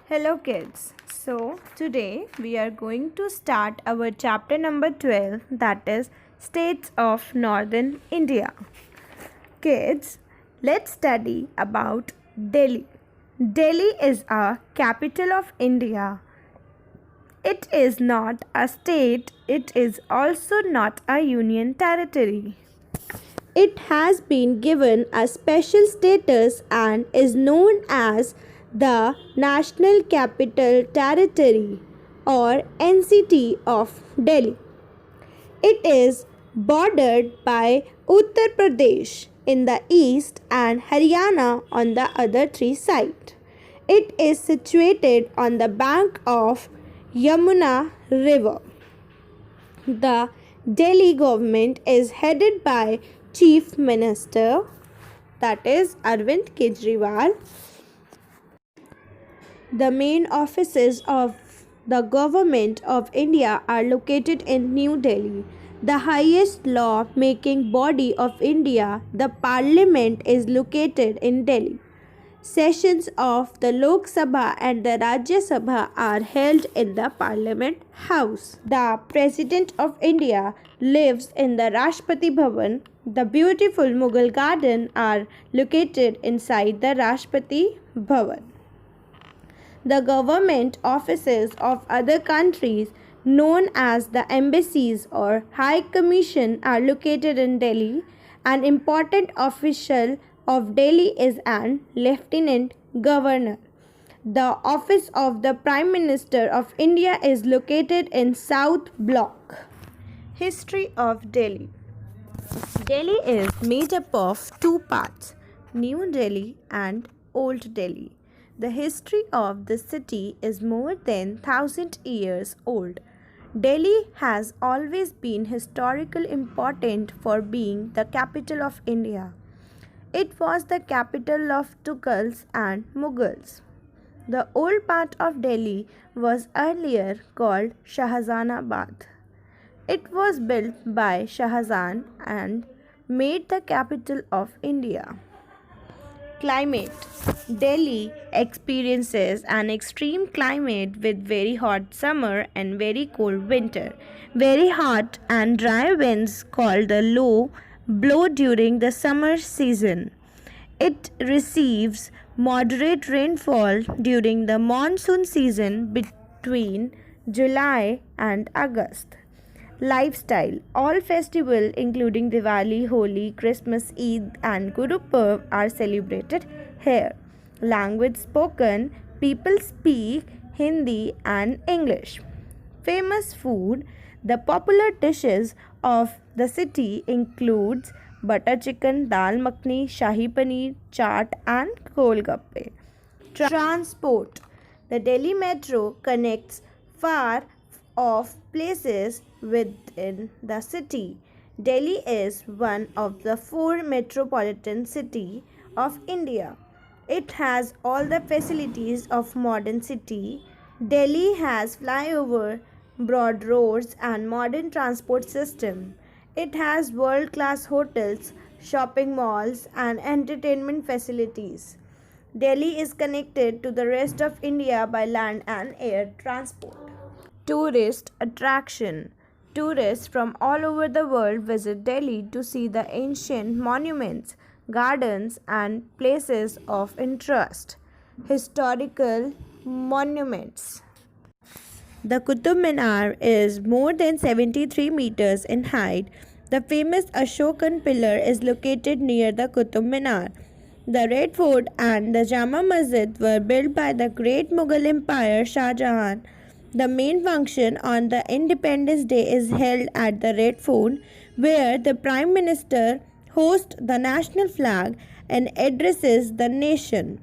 Hello kids. So today we are going to start our chapter number 12, that is States of Northern India. Kids, let's study about Delhi. Delhi is a capital of India. It is not a state, it is also not a union territory. It has been given a special status and is known as the National Capital Territory or NCT of Delhi. It is bordered by Uttar Pradesh in the east and Haryana on the other three sides. It is situated on the bank of Yamuna River. The Delhi government is headed by Chief Minister, that is Arvind Kejriwal. The main offices of the Government of India are located in New Delhi. The highest law making body of India, the Parliament, is located in Delhi. Sessions of the Lok Sabha and the Rajya Sabha are held in the Parliament House. The President of India lives in the Rashtrapati Bhavan. The beautiful Mughal garden are located inside the Rashtrapati Bhavan. The government offices of other countries known as the embassies or High Commission are located in Delhi. An important official of Delhi is an Lieutenant Governor. The office of the Prime Minister of India is located in South Block. History of Delhi. Delhi is made up of two parts, New Delhi and Old Delhi. The history of the city is more than 1,000 years old. Delhi has always been historically important for being the capital of India. It was the capital of Tughals and Mughals. The old part of Delhi was earlier called Shahjahanabad. It was built by Shahjahan and made the capital of India. Climate. Delhi experiences an extreme climate with very hot summer and very cold winter. Very hot and dry winds called the low blow during the summer season. It receives moderate rainfall during the monsoon season between July and August. Lifestyle. All festivals including Diwali, Holi, Christmas, Eid and Guru Purv are celebrated here. Language spoken. People speak Hindi and English. Famous food. The popular dishes of the city includes butter chicken, dal makhani, shahi paneer, chaat and golgappe. Transport. The Delhi Metro connects far off places within the city. Delhi is one of the four metropolitan cities of India. It has all the facilities of modern city. Delhi has flyover, broad roads and modern transport system. It has world-class hotels, shopping malls and entertainment facilities. Delhi is connected to the rest of India by land and air transport. Tourist attraction. Tourists from all over the world visit Delhi to see the ancient monuments, gardens, and places of interest. Historical monuments. The Qutub Minar is more than 73 meters in height. The famous Ashokan pillar is located near the Qutub Minar. The Red Fort and the Jama Masjid were built by the great Mughal Empire Shah Jahan. The main function on the Independence Day is held at the Red Fort, where the Prime Minister hosts the national flag and addresses the nation.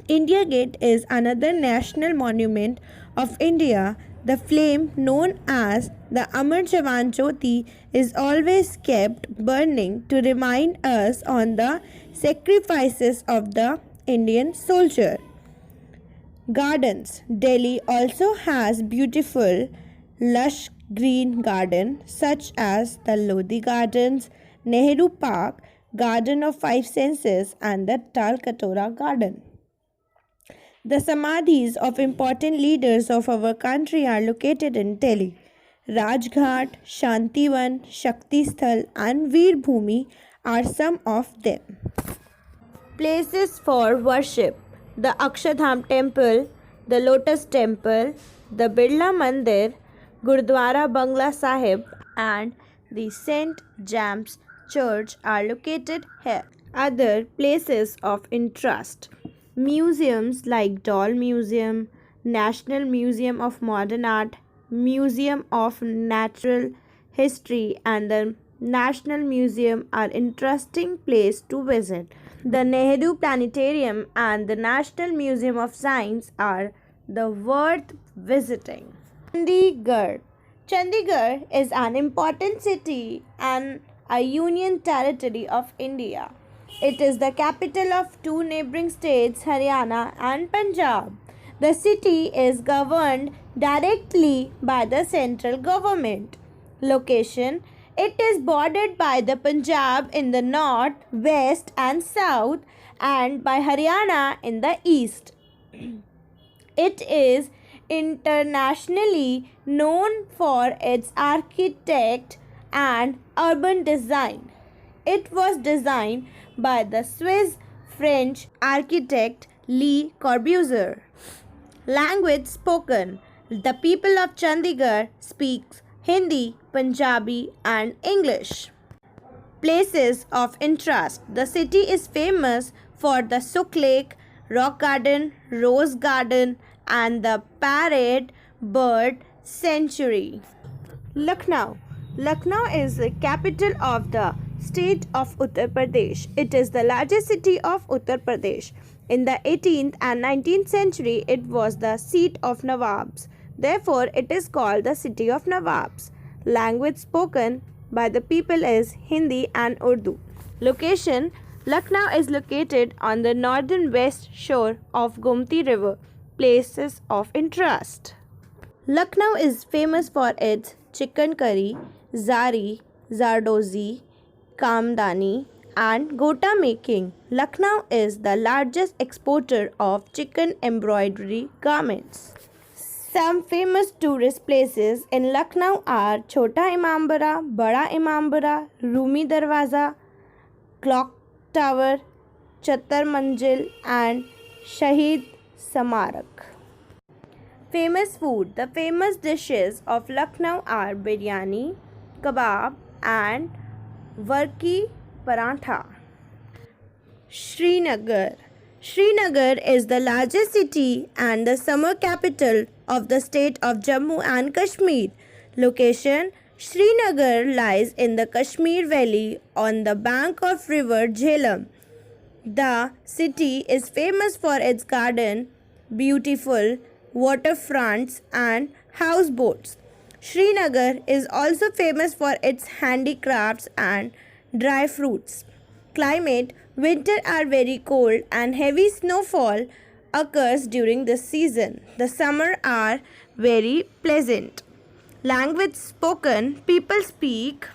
India Gate is another national monument of India. The flame known as the Amar Jawan Jyoti is always kept burning to remind us on the sacrifices of the Indian soldier. Gardens. Delhi also has beautiful, lush green gardens such as the Lodi Gardens, Nehru Park, Garden of Five Senses and the Tal Katora Garden. The samadhis of important leaders of our country are located in Delhi. Rajghat, Shantivan, Shakti Sthal, and Veer Bhumi are some of them. Places for worship: the Akshardham Temple, the Lotus Temple, the Birla Mandir, Gurdwara Bangla Sahib, and the St. James Church are located here. Other places of interest: museums like Doll Museum, National Museum of Modern Art, Museum of Natural History, and the National Museum are interesting place to visit. The Nehru Planetarium and the National Museum of Science are the worth visiting. Chandigarh. Chandigarh is an important city and a union territory of India. It is the capital of two neighboring states, Haryana and Punjab. The city is governed directly by the central government. Location: it is bordered by the Punjab in the north, west, and south, and by Haryana in the east. It is internationally known for its architect and urban design. It was designed by the Swiss French architect Le Corbusier. Language spoken: the people of Chandigarh speaks Hindi, Punjabi, and English. Places of interest: the city is famous for the Sukh Lake, Rock Garden, Rose Garden, and the Parrot Bird Sanctuary. Lucknow. Lucknow is the capital of the state of Uttar Pradesh. It is the largest city of Uttar Pradesh. In the 18th and 19th century, it was the seat of Nawabs. Therefore, it is called the city of Nawabs. Language spoken by the people is Hindi and Urdu. Location: Lucknow is located on the northern west shore of Gomti River. Places of interest: Lucknow is famous for its chicken curry, zari, zardozi, kamdani, and gota making. Lucknow is the largest exporter of chicken embroidery garments. Some famous tourist places in Lucknow are Chota Imambara, Bada Imambara, Rumi Darwaza, Clock Tower, Chattar Manzil, and Shahid Samarak. Famous food: the famous dishes of Lucknow are biryani, kebab, and varki parantha. Srinagar. Srinagar is the largest city and the summer capital of the state of Jammu and Kashmir. Location: Srinagar lies in the Kashmir Valley on the bank of river Jhelum. The city is famous for its garden, beautiful waterfronts, and houseboats. Srinagar is also famous for its handicrafts and dry fruits. Climate: winter are very cold and heavy snowfall occurs during this season. The summer are very pleasant. Language spoken: people speak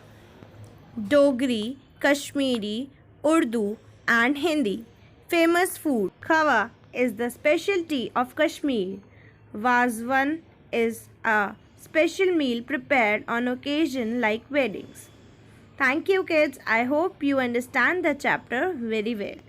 Dogri, Kashmiri, Urdu, and Hindi. Famous food: khawa is the specialty of Kashmir. Wazwan is a special meal prepared on occasion like weddings. Thank you, kids. I hope you understand the chapter very well.